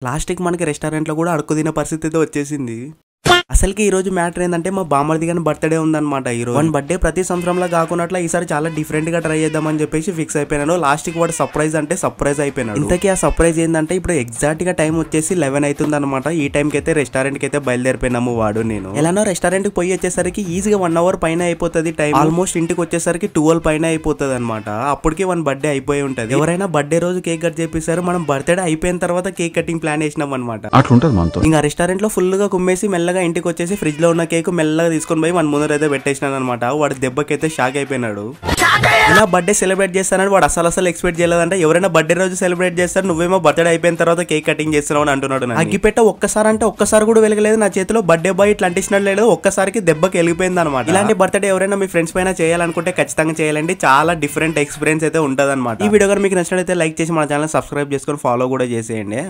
లాస్ట్‌కి మనకి రెస్టారెంట్‌లో కూడా అడుక్కు తినే పరిస్థితి అయితే వచ్చేసింది. అసలుకి ఈ రోజు మ్యాటర్ ఏందంటే మా బామ్మర్ది గాని బర్త్‌డే ఉందన్నమాట ఈరోజు. వాని బర్త్‌డే ప్రతి సంవత్సరంలా కాకున్నట్ల ఈసారి చాలా డిఫరెంట్‌గా ట్రై చేద్దామని చెప్పేసి ఫిక్స్ అయిపోయాను. లాస్ట్‌కి వాడు సర్ప్రైజ్ అంటే సర్ప్రైజ్ అయిపోయినాడు. ఇంతకీ ఆ సర్ప్రైజ్ ఏందంటే ఇప్పుడు ఎగ్జాక్ట్‌గా టైం వచ్చేసి 11 అవుతుందన్నమాట. ఈ టైంకి అయితే రెస్టారెంట్‌కి అయితే బయలుదేరిపోయినాము వాడు నేను. ఎలానో రెస్టారెంట్‌కి పోయి వచ్చేసరికి ఈజీగా 1 అవర్ పైన అయిపోతుంది టైం. ఆల్మోస్ట్ ఇంటికి వచ్చేసరికి 12 పైన అయిపోతుంది అనమాట. అప్పటికి వాని బర్త్‌డే అయిపోయి ఉంటది. ఎవరైనా బర్త్‌డే రోజు కేక్ కట్ చేపిస్తారు, మనం బర్త్‌డే అయిపోయిన తర్వాత కేక్ కటింగ్ ప్లాన్ వేసినాం అనమాట. అట్లుంటది మనతో. ఇంకా రెస్టారెంట్ లో ఫుల్ గా కుమ్మేసి మెల్లగా ఇంటికి వచ్చేసి ఫ్రిడ్జ్ లో ఉన్న కేక్ మెల్లగా తీసుకొని పోయి మన ముందర అయితే పెట్టేసినాను అనమాట. వాడి దెబ్బకైతే షాక్ అయిపోయినాడు. ఇలా బర్త్డే సెలబ్రేట్ చేస్తానని వాడు అసలు ఎక్స్పెక్ట్ చేయలేదంటే ఎవరైనా బర్త్డే రోజు సెలబ్రేట్ చేస్తారు, నువ్వేమో బర్త్డే అయిపోయిన తర్వాత కేక్ కటింగ్ చేస్తున్నావు అని అంటున్నాడు. అగ్గిపెట్ట ఒక్కసారి అంటే ఒక్కసారి కూడా వెలగలేదు నా చేతిలో. బర్త్డే బాయ్ ఇట్లా అంటించినట్టు లేదు, ఒక్కసారికి దెబ్బకి వెలిగిపోయింది అనమాట. ఇలాంటి బర్త్డే ఎవరైనా మీ ఫ్రెండ్స్ పైన చేయాలనుకుంటే ఖచ్చితంగా చేయాలండి. చాలా డిఫరెంట్ ఎక్స్పీరియన్స్ అయితే ఉంటది అనమాట. ఈ వీడియో మీకు నచ్చినట్లయితే లైక్ చేసి మన ఛానల్ సబ్స్క్రైబ్ చేసుకొని ఫాలో కూడా చేసేయండి.